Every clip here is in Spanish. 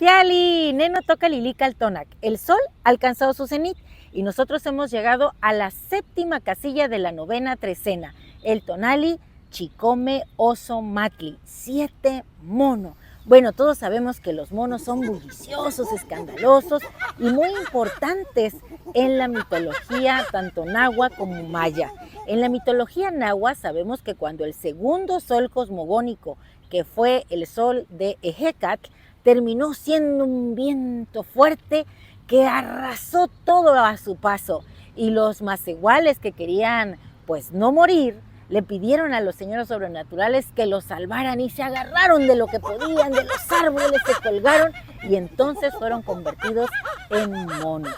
Tiali, Neno toca Lilica al Tonac. El sol ha alcanzado su cenit y nosotros hemos llegado a la séptima casilla de la novena trecena. El Tonali, Chicome, Oso, Matli. 7 monos. Bueno, todos sabemos que los monos son bulliciosos, escandalosos y muy importantes en la mitología tanto náhuatl como maya. En la mitología náhuatl sabemos que cuando el segundo sol cosmogónico, que fue el sol de Ejecatl, terminó siendo un viento fuerte que arrasó todo a su paso. Y los macehuales que querían pues no morir, le pidieron a los señores sobrenaturales que los salvaran y se agarraron de lo que podían, de los árboles, se colgaron y entonces fueron convertidos en monos.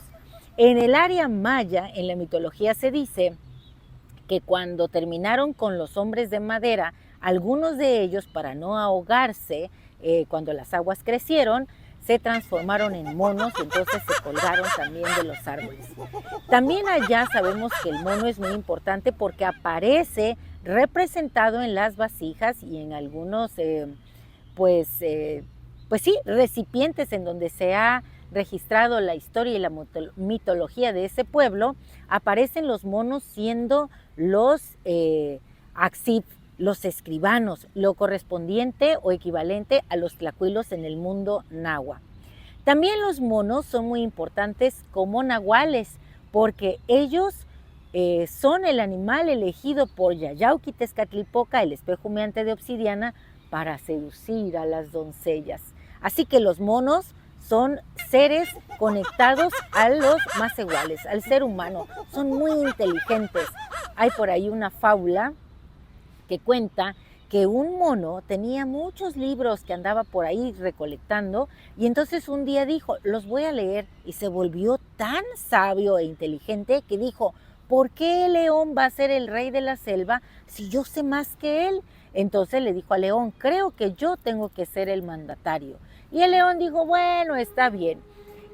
En el área maya, en la mitología se dice que cuando terminaron con los hombres de madera, algunos de ellos, para no ahogarse, cuando las aguas crecieron, se transformaron en monos y entonces se colgaron también de los árboles. También allá sabemos que el mono es muy importante porque aparece representado en las vasijas y en algunos, pues sí, recipientes en donde se ha registrado la historia y la mitología de ese pueblo. Aparecen los monos siendo los axip, los escribanos, lo correspondiente o equivalente a los tlacuilos en el mundo náhuatl. También los monos son muy importantes como nahuales, porque ellos son el animal elegido por Yayauqui Tezcatlipoca, el espejo humeante de obsidiana, para seducir a las doncellas. Así que los monos son seres conectados a los macehuales, al ser humano. Son muy inteligentes. Hay por ahí una fábula que cuenta que un mono tenía muchos libros que andaba por ahí recolectando y entonces un día dijo, los voy a leer, y se volvió tan sabio e inteligente que dijo, ¿por qué el león va a ser el rey de la selva si yo sé más que él? Entonces le dijo al león, creo que yo tengo que ser el mandatario. Y el león dijo, bueno, está bien.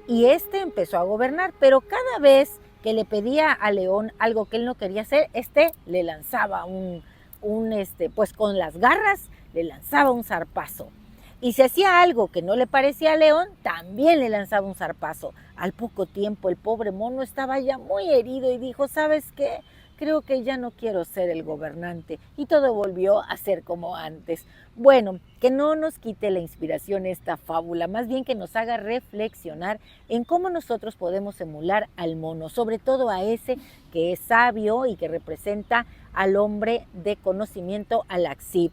Y este empezó a gobernar, pero cada vez que le pedía al león algo que él no quería hacer, le lanzaba pues con las garras le lanzaba un zarpazo. Y si hacía algo que no le parecía al león, también le lanzaba un zarpazo. Al poco tiempo el pobre mono estaba ya muy herido y dijo, ¿sabes qué? Creo que ya no quiero ser el gobernante. Y todo volvió a ser como antes. Bueno, que no nos quite la inspiración esta fábula, más bien que nos haga reflexionar en cómo nosotros podemos emular al mono, sobre todo a ese que es sabio y que representa al hombre de conocimiento, al axip.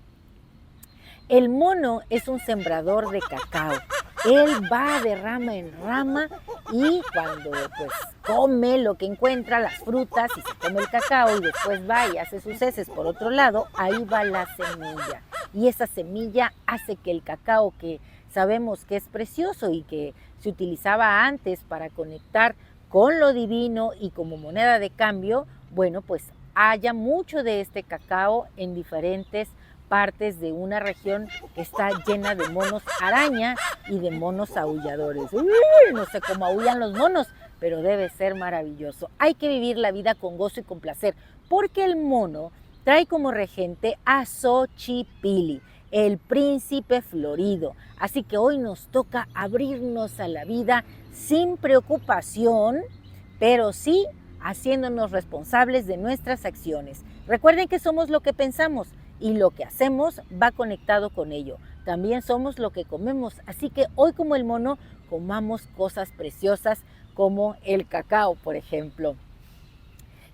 El mono es un sembrador de cacao. Él va de rama en rama y cuando pues come lo que encuentra, las frutas, y se come el cacao y después va y hace sus heces por otro lado, ahí va la semilla. Y esa semilla hace que el cacao, que sabemos que es precioso y que se utilizaba antes para conectar con lo divino y como moneda de cambio, bueno, pues haya mucho de este cacao en diferentes partes de una región que está llena de monos araña y de monos aulladores. No sé cómo aullan los monos, pero debe ser maravilloso. Hay que vivir la vida con gozo y con placer, porque el mono trae como regente a Xochipilli, el príncipe florido. Así que hoy nos toca abrirnos a la vida sin preocupación, pero sí haciéndonos responsables de nuestras acciones. Recuerden que somos lo que pensamos y lo que hacemos va conectado con ello. También somos lo que comemos, así que hoy como el mono comamos cosas preciosas como el cacao, por ejemplo.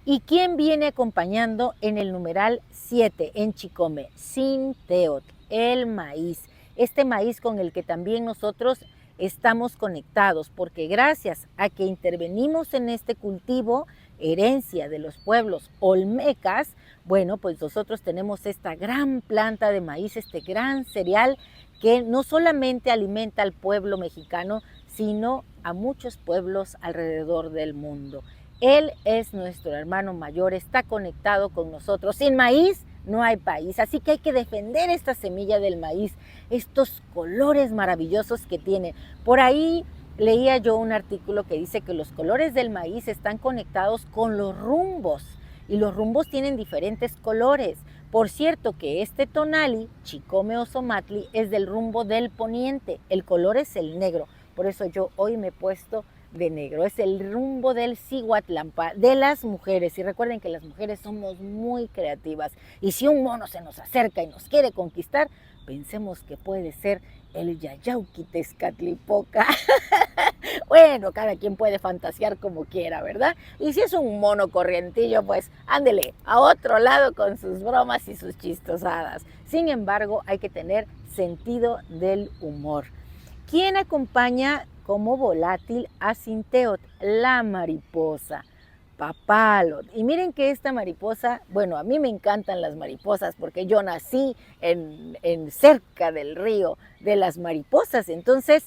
¿Y quién viene acompañando en el numeral 7 en Chicome? Sinteotl, el maíz. Este maíz con el que también nosotros estamos conectados, porque gracias a que intervenimos en este cultivo, herencia de los pueblos olmecas, bueno, pues nosotros tenemos esta gran planta de maíz, este gran cereal que no solamente alimenta al pueblo mexicano, sino a muchos pueblos alrededor del mundo. Él es nuestro hermano mayor, está conectado con nosotros. Sin maíz no hay país, así que hay que defender esta semilla del maíz, estos colores maravillosos que tiene. Por ahí leía yo un artículo que dice que los colores del maíz están conectados con los rumbos y los rumbos tienen diferentes colores. Por cierto que este tonali, Chicome Ozomatli, es del rumbo del poniente, el color es el negro, por eso yo hoy me he puesto de negro, es el rumbo del Cihuatlampa, de las mujeres, y recuerden que las mujeres somos muy creativas, y si un mono se nos acerca y nos quiere conquistar, pensemos que puede ser el Yayauquitezcatlipoca. Bueno, cada quien puede fantasear como quiera, ¿verdad? Y si es un mono corrientillo, pues ándele a otro lado con sus bromas y sus chistosadas. Sin embargo, hay que tener sentido del humor. ¿Quién acompaña como volátil a Sinteot? La mariposa. Papalot. Y miren que esta mariposa, bueno, a mí me encantan las mariposas porque yo nací en cerca del río de las mariposas, entonces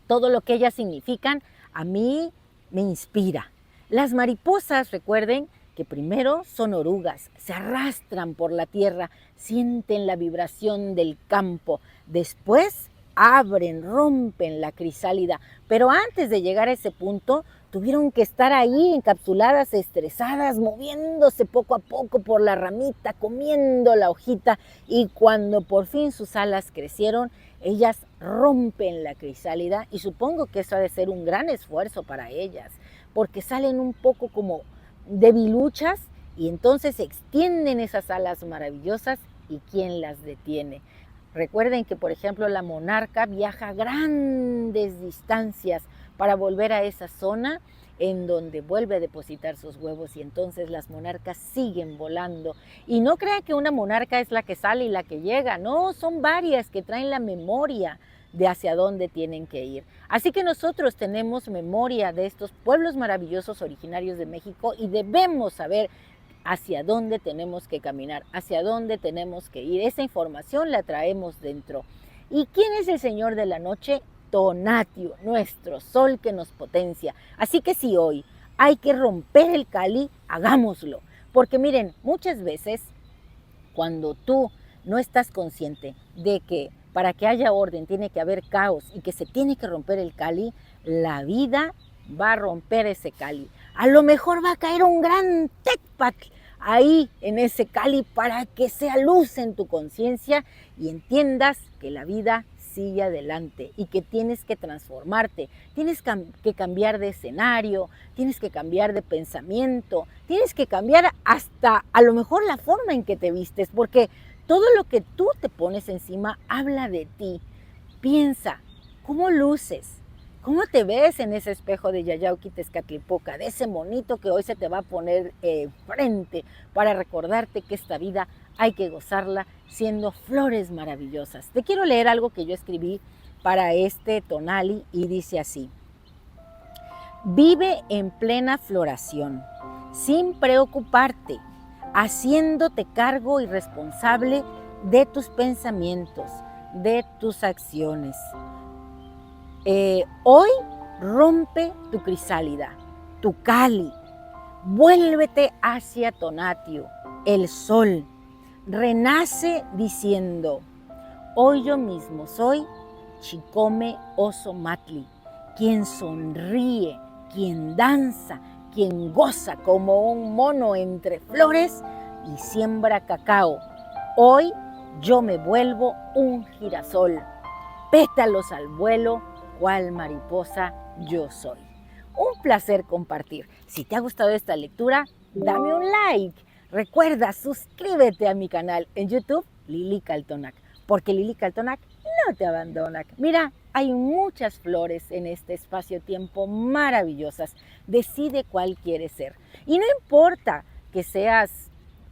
todo lo que ellas significan a mí me inspira. Las mariposas, recuerden que primero son orugas, se arrastran por la tierra, sienten la vibración del campo, después abren, rompen la crisálida, pero antes de llegar a ese punto tuvieron que estar ahí encapsuladas, estresadas, moviéndose poco a poco por la ramita, comiendo la hojita, y cuando por fin sus alas crecieron, ellas rompen la crisálida, y supongo que eso ha de ser un gran esfuerzo para ellas, porque salen un poco como debiluchas y entonces extienden esas alas maravillosas, y ¿quién las detiene? Recuerden que, por ejemplo, la monarca viaja grandes distancias para volver a esa zona en donde vuelve a depositar sus huevos, y entonces las monarcas siguen volando. Y no crean que una monarca es la que sale y la que llega, no, son varias que traen la memoria de hacia dónde tienen que ir. Así que nosotros tenemos memoria de estos pueblos maravillosos originarios de México y debemos saber hacia dónde tenemos que caminar, hacia dónde tenemos que ir. Esa información la traemos dentro. ¿Y quién es el Señor de la Noche? Tonatiuh, nuestro sol que nos potencia. Así que si hoy hay que romper el Cali, hagámoslo. Porque miren, muchas veces cuando tú no estás consciente de que para que haya orden tiene que haber caos y que se tiene que romper el Cali, la vida va a romper ese Cali. A lo mejor va a caer un gran Tecpatl ahí en ese Cali para que sea luz en tu conciencia y entiendas que la vida sigue adelante y que tienes que transformarte, tienes que cambiar de escenario, tienes que cambiar de pensamiento, tienes que cambiar hasta a lo mejor la forma en que te vistes, porque todo lo que tú te pones encima habla de ti. Piensa, ¿cómo luces? ¿Cómo te ves en ese espejo de Yayauquitezcatlipoca, de ese monito que hoy se te va a poner frente para recordarte que esta vida hay que gozarla siendo flores maravillosas? Te quiero leer algo que yo escribí para este tonali y dice así: vive en plena floración, sin preocuparte, haciéndote cargo y responsable de tus pensamientos, de tus acciones. Hoy rompe tu crisálida, tu Cali, vuélvete hacia Tonatiuh, el sol, renace diciendo: hoy yo mismo soy Chicome Ozomatli, quien sonríe, quien danza, quien goza como un mono entre flores y siembra cacao. Hoy yo me vuelvo un girasol, pétalos al vuelo, cual mariposa yo soy. Un placer compartir. Si te ha gustado esta lectura, dame un like. Recuerda, suscríbete a mi canal en YouTube, Lili Caltonac, porque Lili Caltonac no te abandona. Mira, hay muchas flores en este espacio-tiempo maravillosas. Decide cuál quieres ser. Y no importa que seas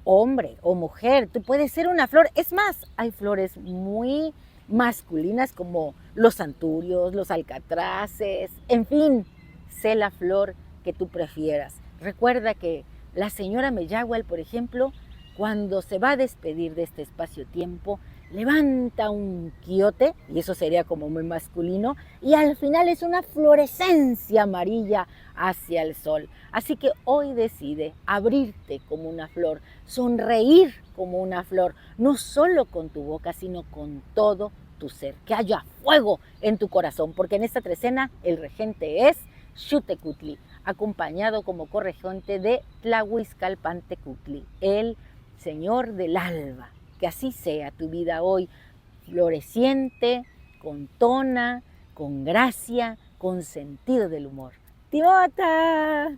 hombre o mujer, tú puedes ser una flor. Es más, hay flores muy masculinas como los anturios, los alcatraces, en fin, sé la flor que tú prefieras. Recuerda que la señora Meyahual, por ejemplo, cuando se va a despedir de este espacio-tiempo, levanta un quiote, y eso sería como muy masculino, y al final es una florescencia amarilla hacia el sol. Así que hoy decide abrirte como una flor, sonreír como una flor, no solo con tu boca, sino con todo tu ser. Que haya fuego en tu corazón, porque en esta trecena el regente es Xutecutli, acompañado como corregente de Tlahuizcalpantecutli, el Señor del alba. Que así sea tu vida hoy, floreciente, con tona, con gracia, con sentido del humor. ¡Timota!